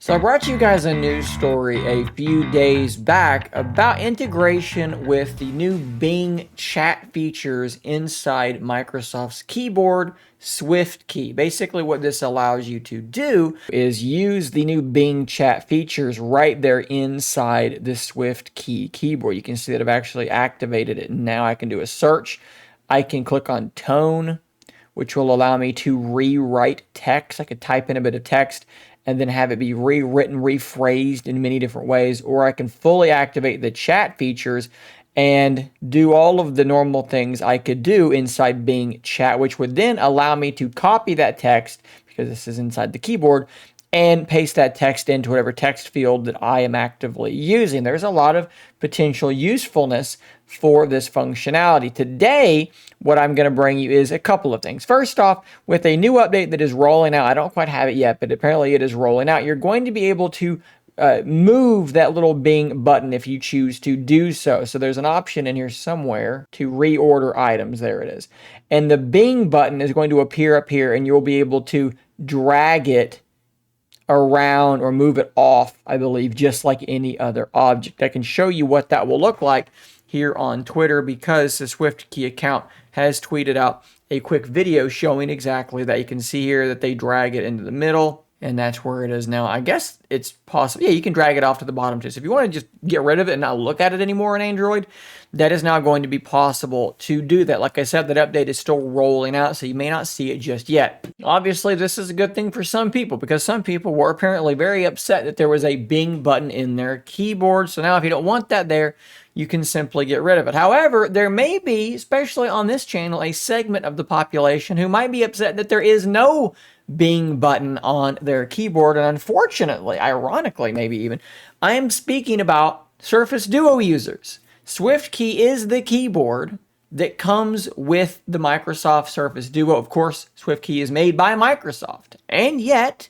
So I brought you guys a news story a few days back about integration with the new Bing chat features inside Microsoft's keyboard, Swiftkey. Basically what this allows you to do is use the new Bing chat features right there inside the Swiftkey keyboard. You can see that I've actually activated it. Now I can do a search. I can click on tone, which will allow me to rewrite text. I could type in a bit of text and then have it be rewritten, rephrased in many different ways, or I can fully activate the chat features and do all of the normal things I could do inside Bing Chat, which would then allow me to copy that text, because this is inside the keyboard, and paste that text into whatever text field that I am actively using. There's a lot of potential usefulness for this functionality. Today, what I'm going to bring you is a couple of things. First off, with a new update that is rolling out, I don't quite have it yet, but apparently it is rolling out, you're going to be able to move that little Bing button if you choose to do so. So there's an option in here somewhere to reorder items. There it is. And the Bing button is going to appear up here, and you'll be able to drag it around or move it off, I believe, just like any other object. I can show you what that will look like here on Twitter, because the Swiftkey account has tweeted out a quick video showing exactly that. You can see here that they drag it into the middle, and that's where it is now. I guess it's possible. Yeah, you can drag it off to the bottom too. So if you want to just get rid of it and not look at it anymore on Android, that is now going to be possible to do that. Like I said, that update is still rolling out, so you may not see it just yet. Obviously, this is a good thing for some people, because some people were apparently very upset that there was a Bing button in their keyboard. So now if you don't want that there, you can simply get rid of it. However, there may be, especially on this channel, a segment of the population who might be upset that there is no Bing button on their keyboard. And unfortunately, ironically maybe even, I am speaking about Surface Duo users. Swiftkey is the keyboard that comes with the Microsoft Surface Duo. Of course, Swiftkey is made by Microsoft. And yet,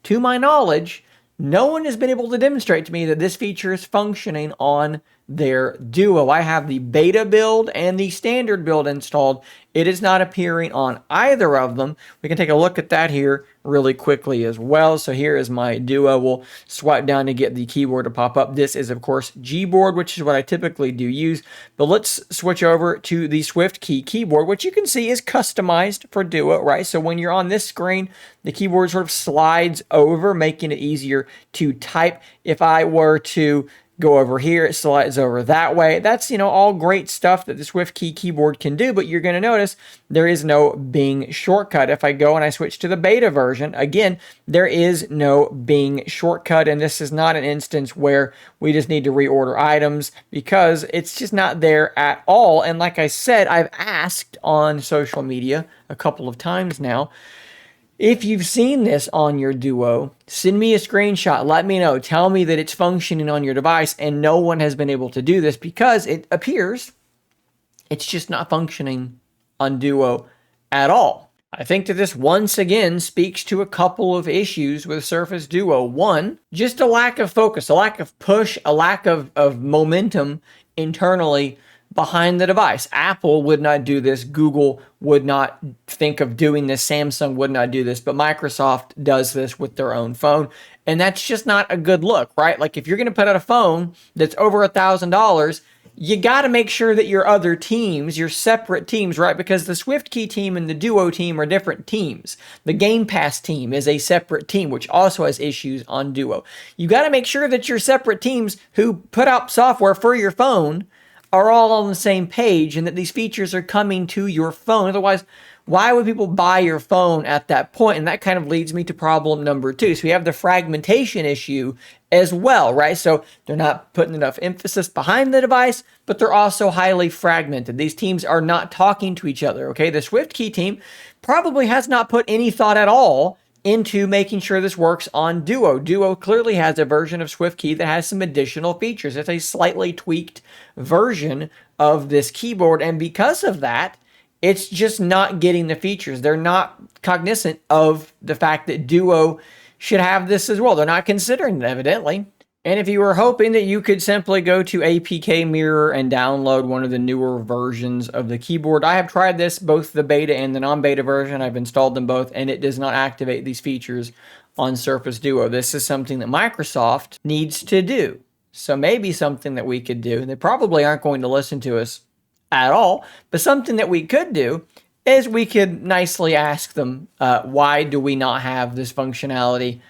to my knowledge, no one has been able to demonstrate to me that this feature is functioning on their Duo. I have the beta build and the standard build installed. It is not appearing on either of them. We can take a look at that here really quickly as well. So here is my Duo. We'll swipe down to get the keyboard to pop up. This is, of course, Gboard, which is what I typically do use. But let's switch over to the Swiftkey keyboard, which you can see is customized for Duo, right? So when you're on this screen, the keyboard sort of slides over, making it easier to type. If I were to go over here, it slides over that way. That's, all great stuff that the Swiftkey keyboard can do, but you're going to notice there is no Bing shortcut. If I go and I switch to the beta version, again, there is no Bing shortcut, and this is not an instance where we just need to reorder items, because it's just not there at all. And like I said, I've asked on social media a couple of times now, if you've seen this on your Duo, send me a screenshot. Let me know. Tell me that it's functioning on your device, and no one has been able to do this because it appears it's just not functioning on Duo at all. I think that this once again speaks to a couple of issues with Surface Duo. One, just a lack of focus, a lack of push, a lack of momentum internally behind the device. Apple would not do this. Google would not think of doing this. Samsung would not do this, but Microsoft does this with their own phone. And that's just not a good look, right? Like if you're going to put out a phone that's over $1,000, you got to make sure that your other teams, your separate teams, right? Because the Swiftkey team and the Duo team are different teams. The Game Pass team is a separate team, which also has issues on Duo. You got to make sure that your separate teams who put out software for your phone are all on the same page, and that these features are coming to your phone. Otherwise, why would people buy your phone at that point? And that kind of leads me to problem number 2. So we have the fragmentation issue as well, right? So they're not putting enough emphasis behind the device, but they're also highly fragmented. These teams are not talking to each other, okay? The Swiftkey team probably has not put any thought at all into making sure this works on Duo. Duo clearly has a version of Swiftkey that has some additional features. It's a slightly tweaked version of this keyboard, and because of that, it's just not getting the features. They're not cognizant of the fact that Duo should have this as well. They're not considering it, evidently. And if you were hoping that you could simply go to APK Mirror and download one of the newer versions of the keyboard, I have tried this, both the beta and the non-beta version. I've installed them both, and it does not activate these features on Surface Duo. This is something that Microsoft needs to do. So maybe something that we could do, and they probably aren't going to listen to us at all, but something that we could do is we could nicely ask them, why do we not have this functionality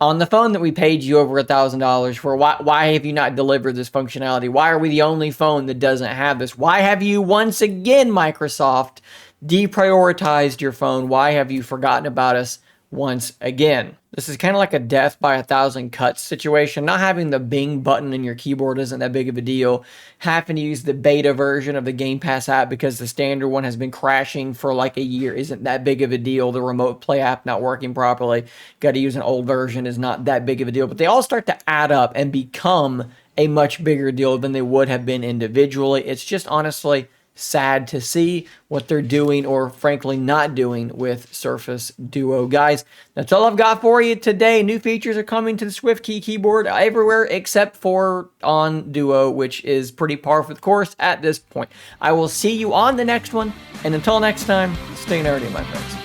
on the phone that we paid you over $1,000 for? Why have you not delivered this functionality? Why are we the only phone that doesn't have this? Why have you once again, Microsoft, deprioritized your phone? Why have you forgotten about us once again? This is kind of like a death by 1,000 cuts situation. Not having the Bing button in your keyboard isn't that big of a deal. Having to use the beta version of the Game Pass app because the standard one has been crashing for like a year isn't that big of a deal. The Remote Play app not working properly, got to use an old version, is not that big of a deal. But they all start to add up and become a much bigger deal than they would have been individually. It's just honestly sad to see what they're doing, or frankly not doing, with Surface Duo. Guys, that's all I've got for you today. New features are coming to the Swiftkey keyboard everywhere except for on Duo, which is pretty par for the course at this point. I will see you on the next one, and until next time, stay nerdy, my friends.